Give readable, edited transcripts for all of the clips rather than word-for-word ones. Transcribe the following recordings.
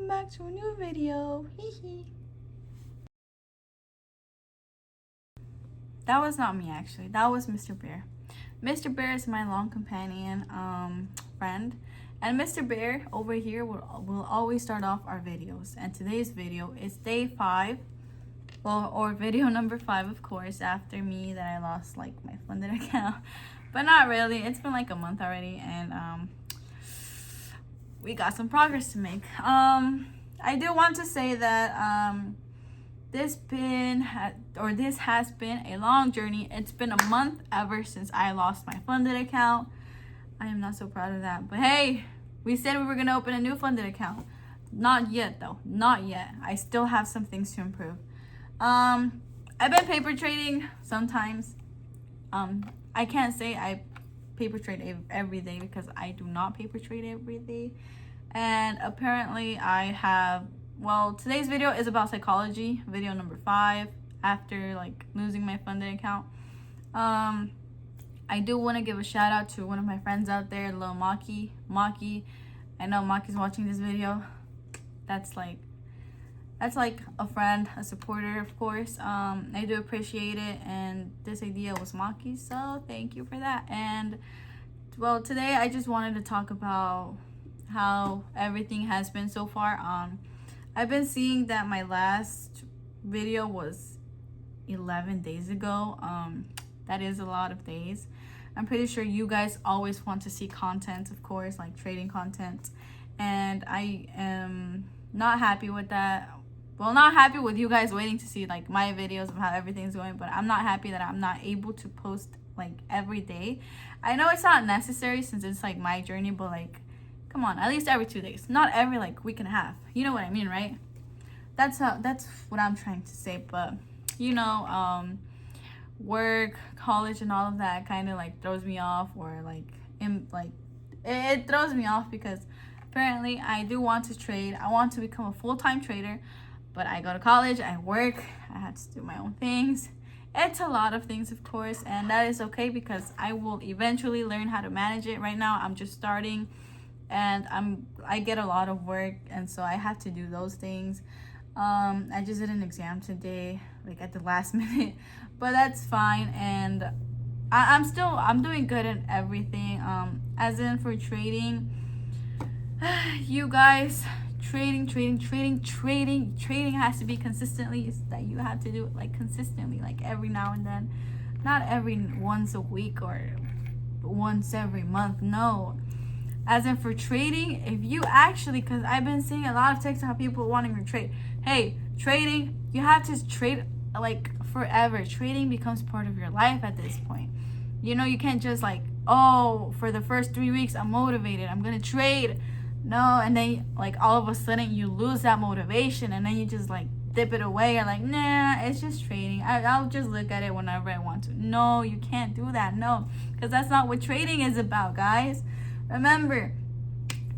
welcome back to a new video. That was not me actually, that was Mr. Bear. Mr. Bear is my long companion friend, and Mr. Bear over here will always start off our videos, and today's video is day 5, or video number 5, of course, after me that I lost like my funded account. But not really, it's been like a month already, and we got some progress to make. I do want to say that this has been a long journey. It's been a month ever since I lost my funded account. I am not so proud of that, but hey, we said we were gonna open a new funded account. Not yet though, not yet. I still have some things to improve. I've been paper trading sometimes. I can't say I paper trade every day because I do not paper trade every day. And apparently I have, well, today's video is about psychology, video number 5, after like losing my funded account. I do want to give a shout out to one of my friends out there, Lil Maki. I know Maki's watching this video. That's like a friend, a supporter, of course. I do appreciate it, and this idea was Maki, so thank you for that. And well, today I just wanted to talk about how everything has been so far. I've been seeing that my last video was 11 days ago. That is a lot of days. I'm pretty sure you guys always want to see content, of course, like trading content, and I am not happy with that. Well, not happy with you guys waiting to see like my videos of how everything's going, but I'm not happy that I'm not able to post like every day. I know it's not necessary since it's like my journey, but like, come on, at least every 2 days, not every like week and a half. You know what I mean, right? That's what I'm trying to say. But you know, work, college, and all of that kind of like throws me off, or it throws me off because apparently I do want to trade. I want to become a full-time trader. But I go to college, I work, I had to do my own things. It's a lot of things, of course, and that is okay because I will eventually learn how to manage it. Right now, I'm just starting, and I get a lot of work, and so I have to do those things. I just did an exam today, like at the last minute, but that's fine. And I'm doing good in everything. As in for trading, you guys. Trading has to be consistently. It's that you have to do it like consistently, like every now and then, not every once a week or once every month. No, as in for trading, if you actually, because I've been seeing a lot of TikTok people wanting to trade. Hey, trading, you have to trade like forever. Trading becomes part of your life at this point. You know, you can't just like, oh, for the first 3 weeks I'm motivated, I'm gonna trade. No, and then like all of a sudden you lose that motivation, and then you just like dip it away. You're like, nah, it's just trading. I'll just look at it whenever I want to. No, you can't do that. No, because that's not what trading is about, guys. Remember,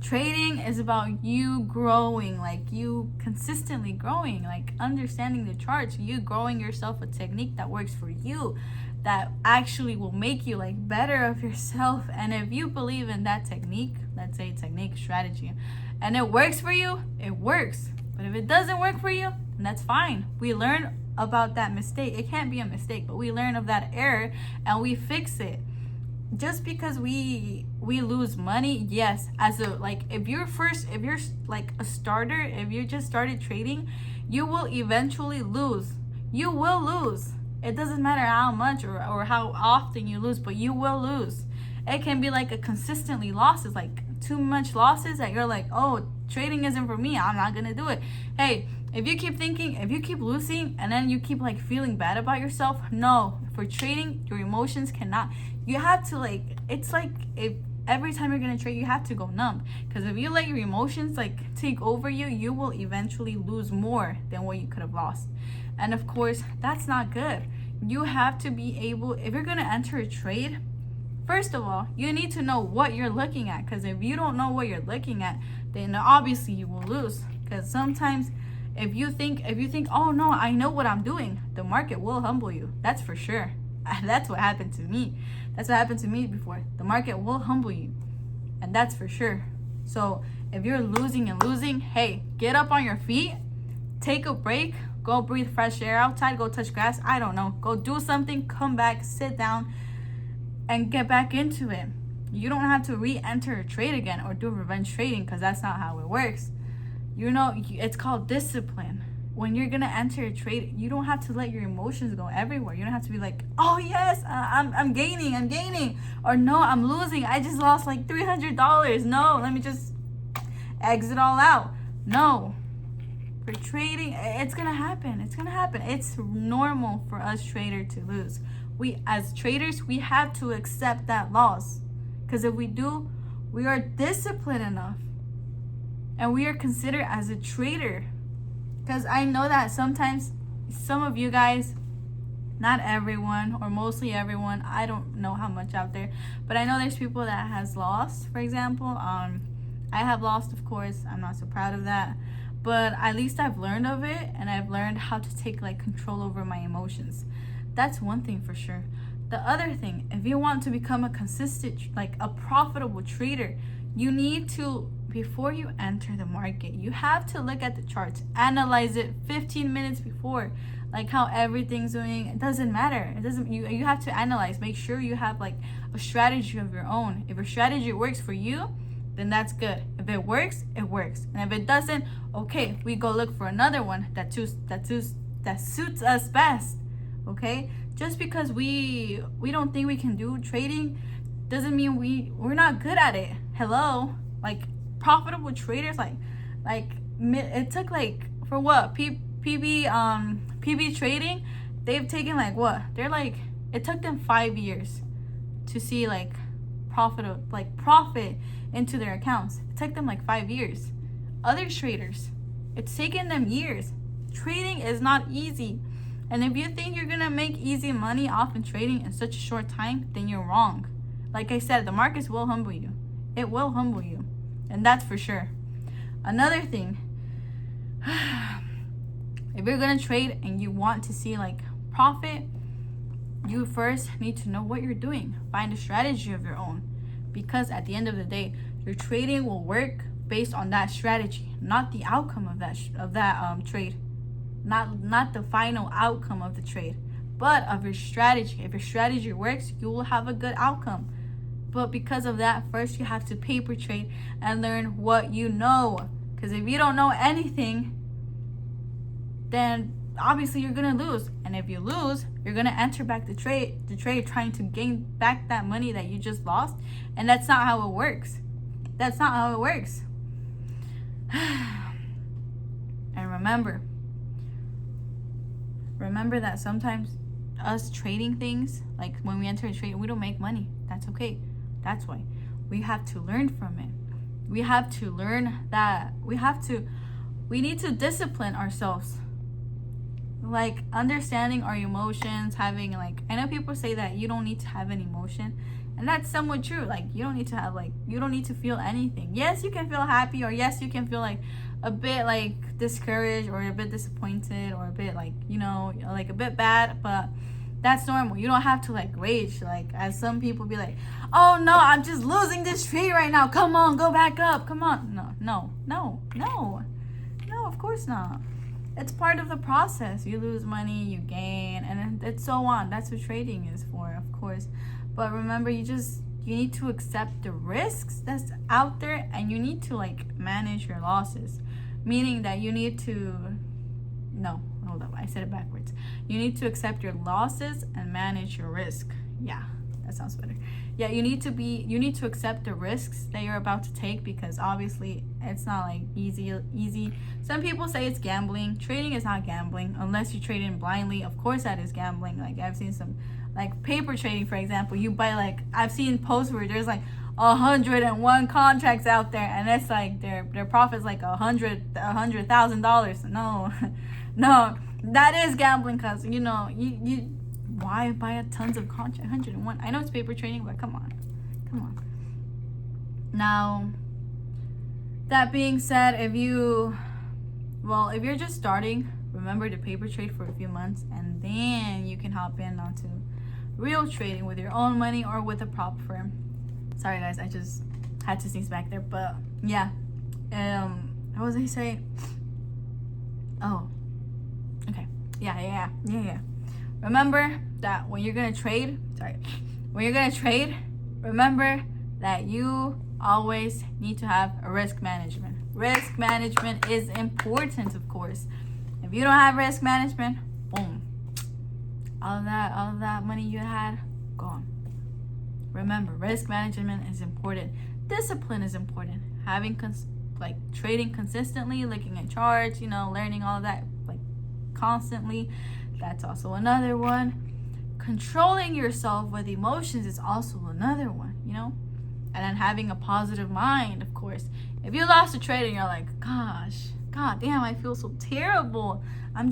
trading is about you growing, like you consistently growing, like understanding the charts, you growing yourself a technique that works for you, that actually will make you like better of yourself. And if you believe in that technique, let's say technique, strategy, and it works for you, it works. But if it doesn't work for you, then that's fine. We learn about that mistake. It can't be a mistake, but we learn of that error and we fix it. Just because we lose money, yes, as a like if you're like a starter, if you just started trading, you will eventually lose. You will lose. It doesn't matter how much or how often you lose, but you will lose. It can be like a consistently losses, like too much losses that you're like, oh, trading isn't for me, I'm not gonna do it. Hey, if you keep losing and then you keep like feeling bad about yourself, no, for trading, your emotions cannot. You have to like, it's like if every time you're gonna trade, you have to go numb. Because if you let your emotions like take over you, you will eventually lose more than what you could have lost. And of course, that's not good. You have to be able, if you're gonna enter a trade, first of all, you need to know what you're looking at. Because if you don't know what you're looking at, then obviously you will lose. Because sometimes if you think, oh no, I know what I'm doing, the market will humble you. That's for sure. That's what happened to me. That's what happened to me before. The market will humble you. And that's for sure. So if you're losing and losing, hey, get up on your feet, take a break, go breathe fresh air outside, go touch grass, I don't know, go do something, come back, sit down, and get back into it. You don't have to re-enter a trade again or do revenge trading, because that's not how it works. You know, it's called discipline. When you're gonna enter a trade, you don't have to let your emotions go everywhere. You don't have to be like, oh yes, I'm gaining, or no, I'm losing, I just lost like $300. No, let me just exit all out. No, for trading, it's gonna happen. It's normal for us traders to lose. We as traders, we have to accept that loss, because if we do, we are disciplined enough and we are considered as a trader. Because I know that sometimes some of you guys, not everyone, or mostly everyone, I don't know how much out there, but I know there's people that has lost. For example, I have lost, of course. I'm not so proud of that, but at least I've learned of it, and I've learned how to take like control over my emotions. That's one thing for sure. The other thing, if you want to become a consistent, like a profitable trader, you need to, before you enter the market, you have to look at the charts, analyze it 15 minutes before, like how everything's doing. It doesn't matter. It doesn't. You have to analyze. Make sure you have like a strategy of your own. If your strategy works for you, then that's good. If it works, it works. And if it doesn't, okay, we go look for another one that suits us best. Okay, just because we don't think we can do trading doesn't mean we're not good at it. Hello, like profitable traders, like it took like, for what, PB trading, they've taken like what, they're like, it took them 5 years to see like profit into their accounts. It took them like 5 years. Other traders, it's taken them years. Trading is not easy. And if you think you're gonna make easy money off in trading in such a short time, then you're wrong. Like I said, the markets will humble you. It will humble you. And that's for sure. Another thing, if you're gonna trade and you want to see like profit, you first need to know what you're doing. Find a strategy of your own. Because at the end of the day, your trading will work based on that strategy, not the outcome of that trade. Not the final outcome of the trade, but of your strategy. If your strategy works, you will have a good outcome. But because of that, first you have to paper trade and learn what you know. Because if you don't know anything, then obviously you're gonna lose. And if you lose, you're gonna enter back the trade trying to gain back that money that you just lost. And that's not how it works. That's not how it works. And remember that sometimes us trading things, like when we enter a trade, we don't make money. That's okay. That's why we have to learn from it. We have to learn that we need to discipline ourselves. Like understanding our emotions, having like, I know people say that you don't need to have an emotion, and that's somewhat true. Like you don't need to feel anything. Yes, you can feel happy, or yes, you can feel like a bit like discouraged or a bit disappointed or a bit like, like a bit bad, but that's normal. You don't have to like rage, like as some people be like, oh no, I'm just losing this trade right now, come on, go back up, come on. No, of course not. It's part of the process. You lose money, you gain, and it's so on. That's what trading is for, of course. But remember, you need to accept the risks that's out there, and you need to like manage your losses. Meaning that you need to, no, hold up, I said it backwards. You need to accept your losses and manage your risk. Yeah, that sounds better. Yeah, you need to accept the risks that you're about to take, because obviously it's not like easy. Some people say it's gambling. Trading is not gambling unless you trade in blindly. Of course that is gambling. Like I've seen some, like paper trading, for example, you buy like, I've seen posts where there's like 101 contracts out there, and it's like their profit's like $100,000. No, that is gambling, because you why buy tons of contracts? 101. I know it's paper trading, but come on. Now, that being said, if you're just starting, remember to paper trade for a few months, and then you can hop in onto real trading with your own money or with a prop firm. Sorry guys, I just Had to sneeze back there, but yeah. What was I saying? Oh, okay. Yeah. Remember that when you're gonna trade, remember that you always need to have a risk management. Risk management is important, of course. If you don't have risk management, boom, all of that money you had, gone. Remember, risk management is important. Discipline is important. Having trading consistently, looking at charts, learning all of that constantly. That's also another one. Controlling yourself with emotions is also another one, And then having a positive mind, of course. If you lost a trade and you're like, gosh, god damn, I feel so terrible. I'm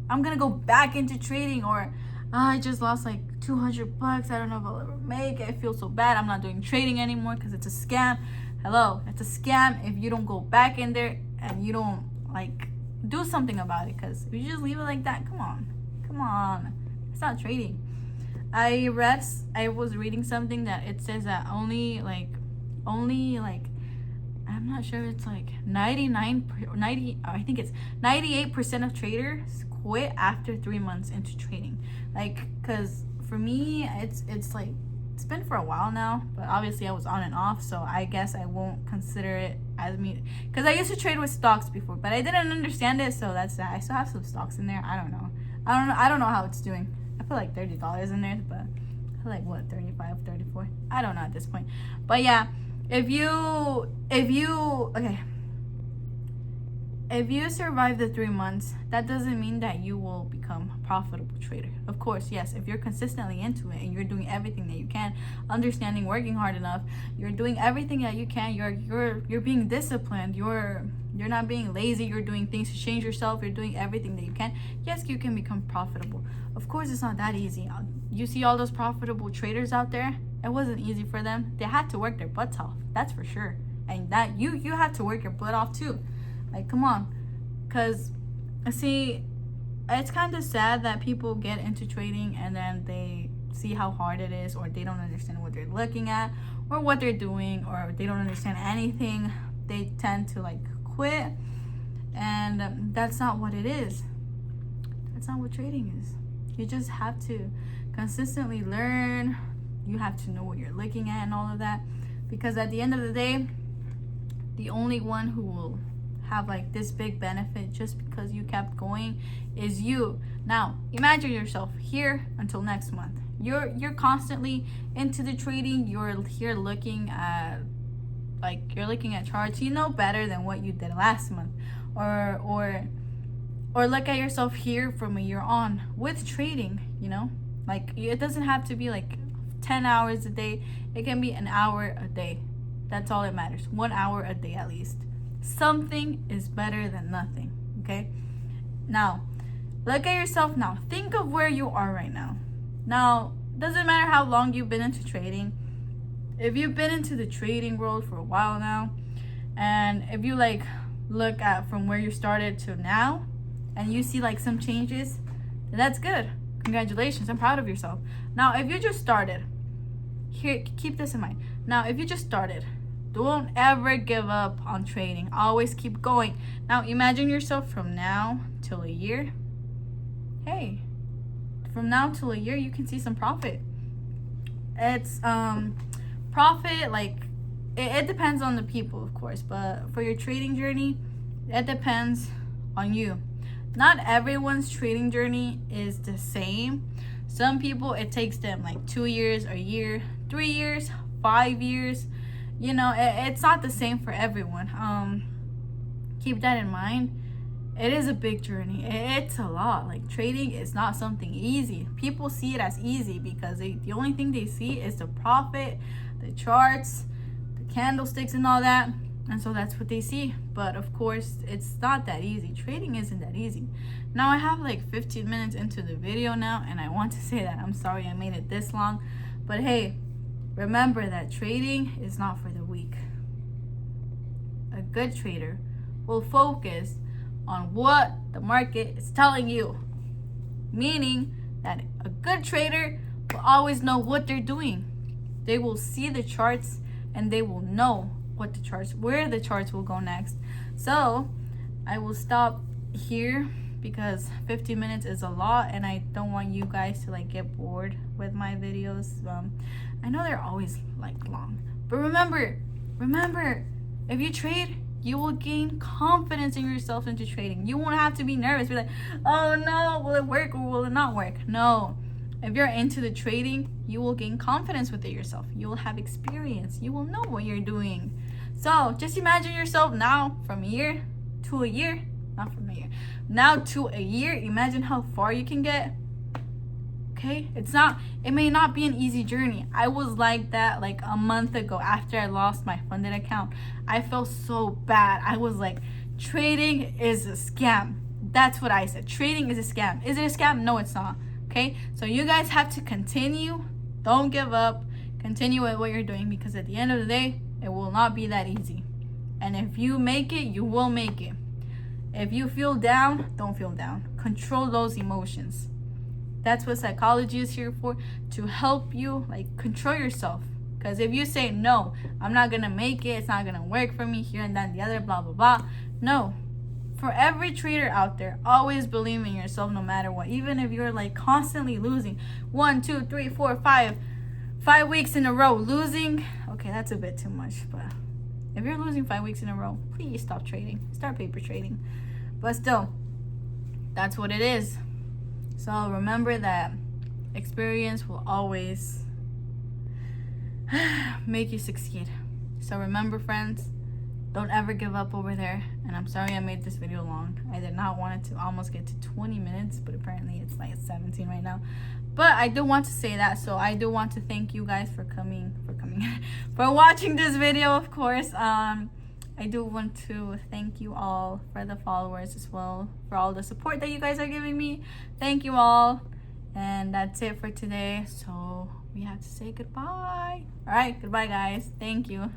gonna go back into trading, or I just lost like $200. I don't know if I'll ever make it. I feel so bad. I'm not doing trading anymore because it's a scam. Hello, it's a scam if you don't go back in there and you don't do something about it. Because if you just leave it like that, come on, it's not trading. I was reading something that it says that only I'm not sure, it's 98% of traders quit after 3 months into trading. Because for me, it's been for a while now, but obviously I was on and off, so I guess I won't consider it as me, because I used to trade with stocks before, but I didn't understand it, so that's that. I still have some stocks in there. I don't know how it's doing. I put $30 in there, but I feel what, 35, 34, I don't know at this point. But yeah, if you survive the 3 months, that doesn't mean that you will become a profitable trader. Of course, yes, if you're consistently into it and you're doing everything that you can, understanding, working hard enough, you're doing everything that you can, you're being disciplined, you're not being lazy, you're doing things to change yourself, you're doing everything that you can, yes, you can become profitable. Of course, it's not that easy. You see all those profitable traders out there, it wasn't easy for them. They had to work their butts off, that's for sure. And that you have to work your butt off too. Come on. Because, see, it's kind of sad that people get into trading and then they see how hard it is, or they don't understand what they're looking at or what they're doing, or they don't understand anything. They tend to quit, and that's not what it is. That's not what trading is. You just have to consistently learn. You have to know what you're looking at and all of that, because at the end of the day, the only one who will have this big benefit just because you kept going is you. Now imagine yourself here until next month. You're constantly into the trading. You're here looking at charts. You know better than what you did last month, or look at yourself here from a year on with trading. It doesn't have to be 10 hours a day. It can be an hour a day. That's all that matters. 1 hour a day at least. Something is better than nothing, okay? Now, look at yourself now. Think of where you are right now. Now, doesn't matter how long you've been into trading. If you've been into the trading world for a while now, and if you look at from where you started to now, and you see some changes, then that's good. Congratulations, I'm proud of yourself. Now, if you just started, here, keep this in mind. Now, if you just started, don't ever give up on trading. Always keep going. Now, imagine yourself from now till a year. Hey, from now till a year, you can see some profit. It's profit, it depends on the people, of course, but for your trading journey, it depends on you. Not everyone's trading journey is the same. Some people, it takes them 2 years, a year, 3 years, 5 years. It's not the same for everyone. Keep that in mind. It is a big journey. It's a lot. Trading is not something easy. People see it as easy because the only thing they see is the profit, the charts, the candlesticks and all that. And so that's what they see. But of course, it's not that easy. Trading isn't that easy. Now I have 15 minutes into the video now, and I want to say that I'm sorry I made it this long. But hey, remember that trading is not for the weak. A good trader will focus on what the market is telling you. Meaning that a good trader will always know what they're doing. They will see the charts and they will know what the charts, where the charts will go next. So I will stop here because 50 minutes is a lot, and I don't want you guys to like get bored with my videos. I know they're always like long, but remember, if you trade, you will gain confidence in yourself into trading. You won't have to be nervous, be like, oh no, will it work or will it not work? No. If you're into the trading, you will gain confidence with it yourself. You will have experience. You will know what you're doing. So just imagine yourself now from a year to a year, not from a year, now to a year. Imagine how far you can get. Okay, it may not be an easy journey. I was like that like a month ago after I lost my funded account. I felt so bad. I was like, trading is a scam. That's what I said. Trading is a scam. Is it a scam? No, it's not. Okay, so you guys have to continue. Don't give up. Continue with what you're doing, because at the end of the day, it will not be that easy. And if you make it, you will make it. If you feel down, don't feel down. Control those emotions. That's what psychology is here for, to help you like control yourself. Because if you say, no, I'm not going to make it, it's not going to work for me, here and that and the other, blah, blah, blah. No. For every trader out there, always believe in yourself no matter what. Even if you're like constantly losing 1, 2, 3, 4, 5 weeks in a row losing. Okay, that's a bit too much. But if you're losing 5 weeks in a row, please stop trading. Start paper trading. But still, that's what it is. So remember that experience will always make you succeed. So remember, friends, don't ever give up over there. And I'm sorry I made this video long. I did not want it to almost get to 20 minutes, but apparently it's like 17 right now. But I do want to say that. So I do want to thank you guys for coming, for watching this video, of course. I do want to thank you all for the followers as well, for all the support that you guys are giving me. Thank you all. And that's it for today. So we have to say goodbye. All right, goodbye, guys. Thank you.